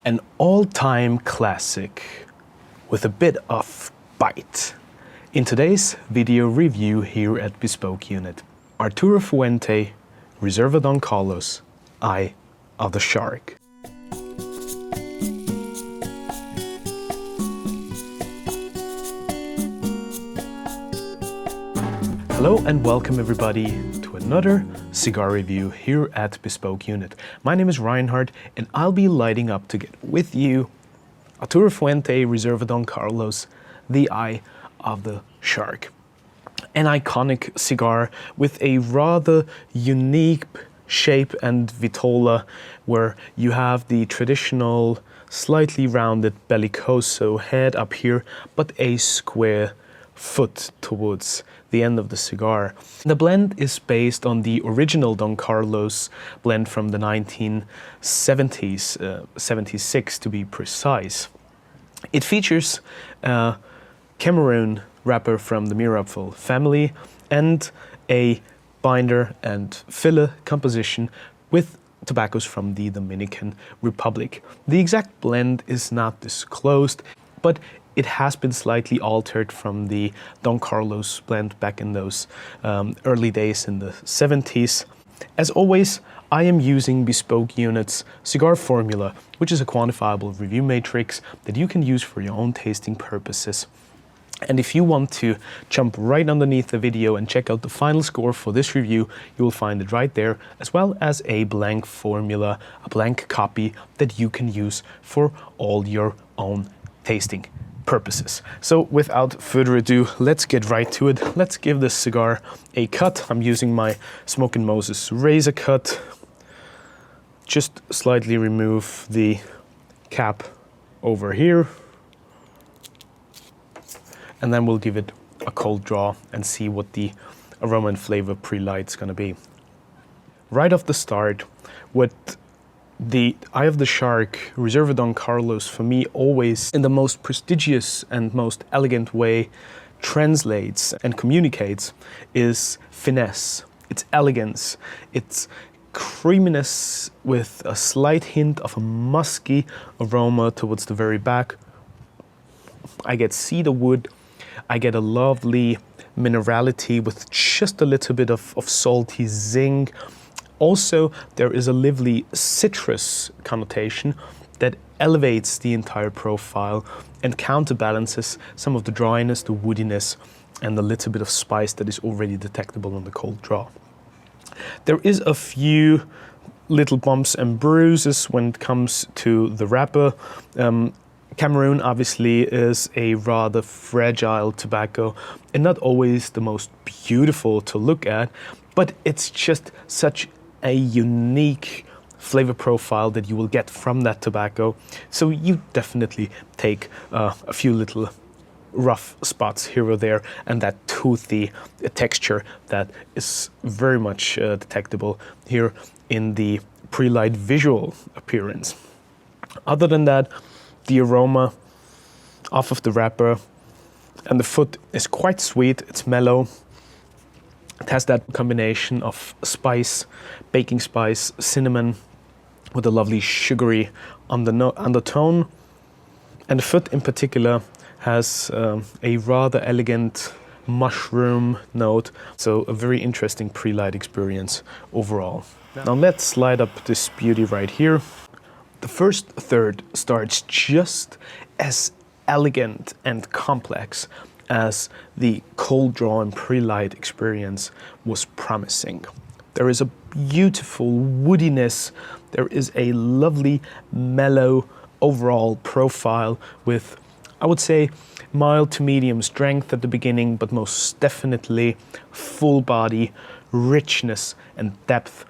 An all-time classic with a bit of bite. In today's video review here at Bespoke Unit, Arturo Fuente, Reserva Don Carlos, Eye of the Shark. Hello and welcome everybody to another cigar review here at Bespoke Unit. My name is Reinhard and I'll be lighting up to get with you Arturo Fuente, Reserva Don Carlos, the Eye of the Shark. An iconic cigar with a rather unique shape and Vitola, where you have the traditional slightly rounded Belicoso head up here, but a square foot towards the end of the cigar. The blend is based on the original Don Carlos blend from the 1970s, 76 to be precise. It features a Cameroon wrapper from the Mirabel family and a binder and filler composition with tobaccos from the Dominican Republic. The exact blend is not disclosed, but it has been slightly altered from the Don Carlos blend back in those early days in the 70s. As always, I am using Bespoke Unit's cigar formula, which is a quantifiable review matrix that you can use for your own tasting purposes. And if you want to jump right underneath the video and check out the final score for this review, you will find it right there, as well as a blank formula, a blank copy that you can use for all your own tasting purposes. So without further ado, let's get right to it. Let's give this cigar a cut. I'm using my Smokin' Moses razor cut. Just slightly remove the cap over here. And then we'll give it a cold draw and see what the aroma and flavor pre-light's gonna be. Right off the start, what the Eye of the Shark, Reserva Don Carlos, for me always in the most prestigious and most elegant way translates and communicates is finesse, it's elegance, it's creaminess with a slight hint of a musky aroma towards the very back. I get cedar wood, I get a lovely minerality with just a little bit of salty zing. Also, there is a lively citrus connotation that elevates the entire profile and counterbalances some of the dryness, the woodiness, and the little bit of spice that is already detectable on the cold draw. There is a few little bumps and bruises when it comes to the wrapper. Cameroon obviously is a rather fragile tobacco and not always the most beautiful to look at, but it's just such a unique flavor profile that you will get from that tobacco. So you definitely take a few little rough spots here or there, and that toothy texture that is very much detectable here in the pre-light visual appearance. Other than that, the aroma off of the wrapper and the foot is quite sweet, it's mellow. It has that combination of spice, baking spice, cinnamon, with a lovely sugary undertone. And the foot in particular has a rather elegant mushroom note. So a very interesting pre-light experience overall. Now let's light up this beauty right here. The first third starts just as elegant and complex as the cold draw and pre-light experience was promising. There is a beautiful woodiness, there is a lovely mellow overall profile with, I would say, mild to medium strength at the beginning, but most definitely full body, richness and depth,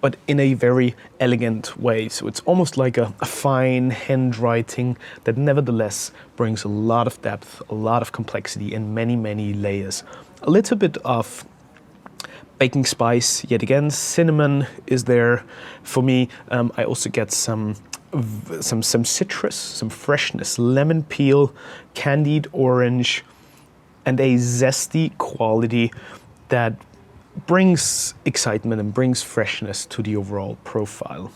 but in a very elegant way. So it's almost like a fine handwriting that nevertheless brings a lot of depth, a lot of complexity and many, many layers. A little bit of baking spice, yet again, cinnamon is there for me. I also get some citrus, some freshness, lemon peel, candied orange, and a zesty quality that brings excitement and brings freshness to the overall profile.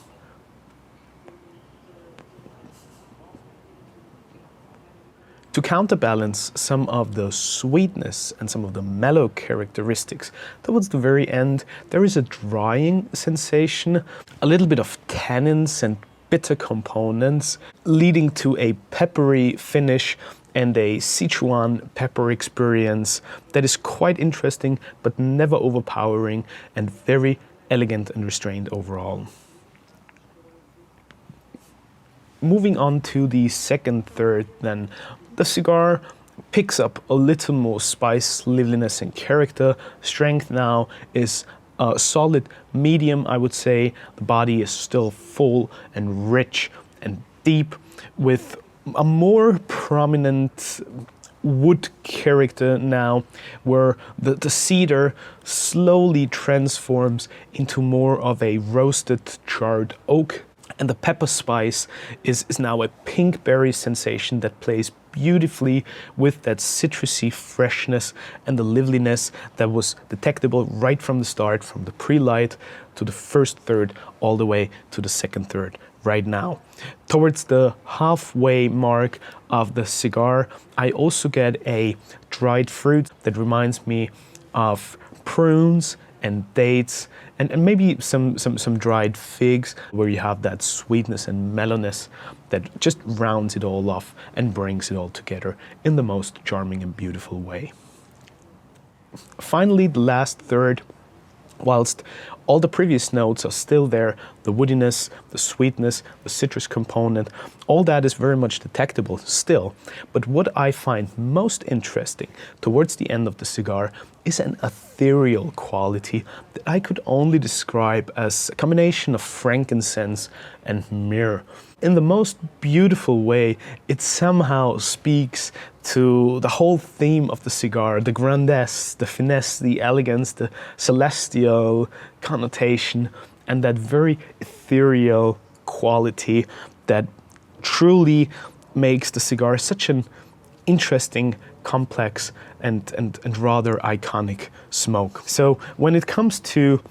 To counterbalance some of the sweetness and some of the mellow characteristics, towards the very end, there is a drying sensation, a little bit of tannins and bitter components, leading to a peppery finish and a Sichuan pepper experience that is quite interesting, but never overpowering and very elegant and restrained overall. Moving on to the second third then, the cigar picks up a little more spice, liveliness and character. Strength now is a solid medium, I would say. The body is still full and rich and deep with a more prominent wood character now, where the cedar slowly transforms into more of a roasted charred oak. And the pepper spice is now a pink berry sensation that plays beautifully with that citrusy freshness and the liveliness that was detectable right from the start, from the pre-light to the first third, all the way to the second third right now. Towards the halfway mark of the cigar, I also get a dried fruit that reminds me of prunes and dates, and maybe some dried figs, where you have that sweetness and mellowness that just rounds it all off and brings it all together in the most charming and beautiful way. Finally, the last third, whilst all the previous notes are still there, the woodiness, the sweetness, the citrus component, all that is very much detectable still. But what I find most interesting towards the end of the cigar is an ethereal quality that I could only describe as a combination of frankincense and myrrh. In the most beautiful way, it somehow speaks to the whole theme of the cigar, the grandesse, the finesse, the elegance, the celestial connotation, and that very ethereal quality that truly makes the cigar such an interesting, complex, and rather iconic smoke. So when it comes to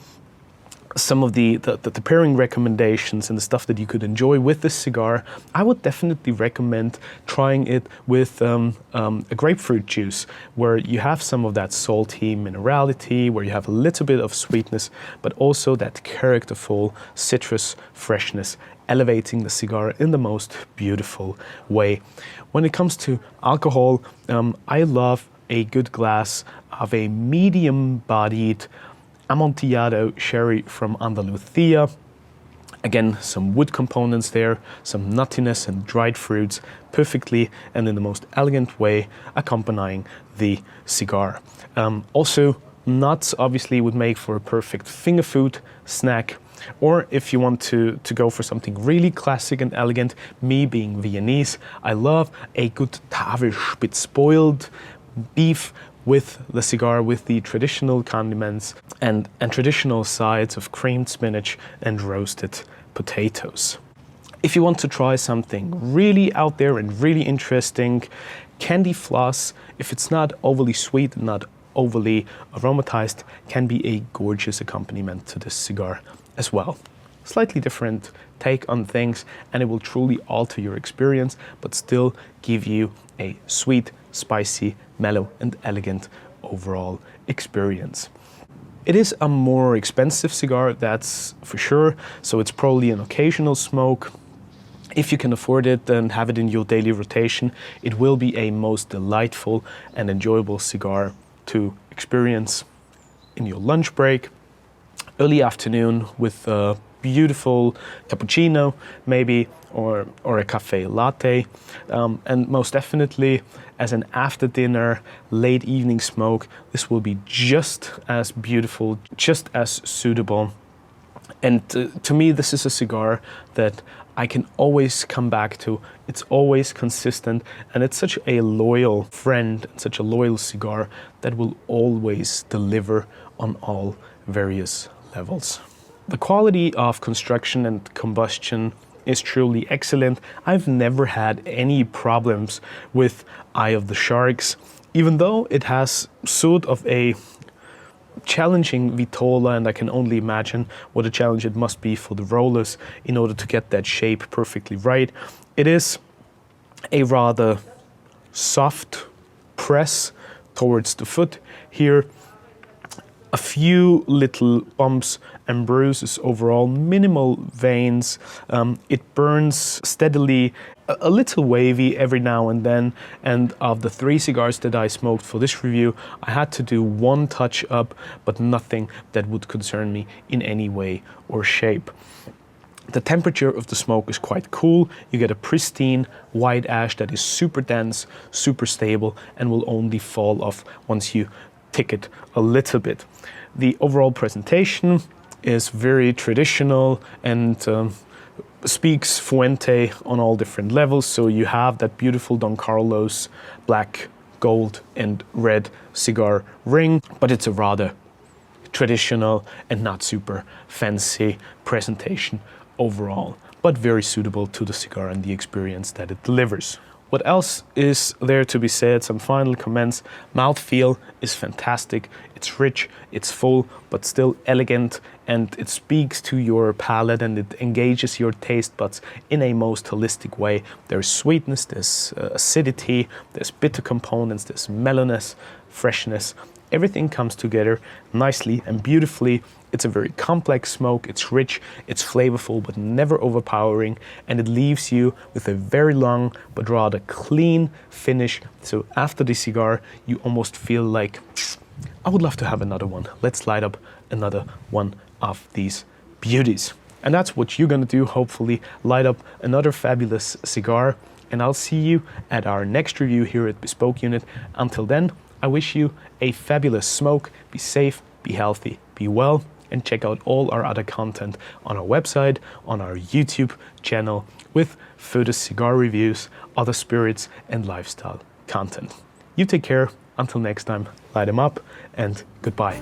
some of the pairing recommendations and the stuff that you could enjoy with this cigar, I would definitely recommend trying it with a grapefruit juice, where you have some of that salty minerality, where you have a little bit of sweetness, but also that characterful citrus freshness, elevating the cigar in the most beautiful way. When it comes to alcohol, I love a good glass of a medium-bodied Amontillado sherry from Andalusia. Again, some wood components there, some nuttiness and dried fruits, perfectly and in the most elegant way accompanying the cigar. Also, nuts obviously would make for a perfect finger food snack. Or if you want to go for something really classic and elegant, me being Viennese, I love a good Tafelspitz boiled beef with the cigar, with the traditional condiments and traditional sides of creamed spinach and roasted potatoes. If you want to try something really out there and really interesting, candy floss, if it's not overly sweet, not overly aromatized, can be a gorgeous accompaniment to this cigar as well. Slightly different take on things, and it will truly alter your experience, but still give you a sweet, spicy, mellow and elegant overall experience. It is a more expensive cigar, that's for sure, so it's probably an occasional smoke. If you can afford it and have it in your daily rotation, it will be a most delightful and enjoyable cigar to experience in your lunch break, early afternoon with a beautiful cappuccino maybe, or a cafe latte, and most definitely as an after dinner late evening smoke, this will be just as beautiful, just as suitable. And to me, this is a cigar that I can always come back to. It's always consistent, and it's such a loyal friend, such a loyal cigar that will always deliver on all various levels. The quality of construction and combustion is truly excellent. I've never had any problems with Eye of the Sharks, even though it has sort of a challenging Vitola, and I can only imagine what a challenge it must be for the rollers in order to get that shape perfectly right. It is a rather soft press towards the foot. Here, a few little bumps and bruises overall, minimal veins. It burns steadily, a little wavy every now and then. And of the 3 cigars that I smoked for this review, I had to do one touch up, but nothing that would concern me in any way or shape. The temperature of the smoke is quite cool. You get a pristine white ash that is super dense, super stable, and will only fall off once you tick it a little bit. The overall presentation is very traditional and speaks Fuente on all different levels. So you have that beautiful Don Carlos black, gold, and red cigar ring, but it's a rather traditional and not super fancy presentation overall, but very suitable to the cigar and the experience that it delivers. What else is there to be said? Some final comments. Mouthfeel is fantastic. It's rich, it's full, but still elegant, and it speaks to your palate and it engages your taste buds in a most holistic way. There's sweetness, there's acidity, there's bitter components, there's mellowness, freshness. Everything comes together nicely and beautifully. It's a very complex smoke, it's rich, it's flavorful, but never overpowering, and it leaves you with a very long but rather clean finish. So after the cigar, you almost feel like, I would love to have another one. Let's light up another one of these beauties. And that's what you're gonna do, hopefully, light up another fabulous cigar. And I'll see you at our next review here at Bespoke Unit. Until then, I wish you a fabulous smoke. Be safe, be healthy, be well, and check out all our other content on our website, on our YouTube channel, with further cigar reviews, other spirits, and lifestyle content. You take care. Until next time, light them up, and goodbye.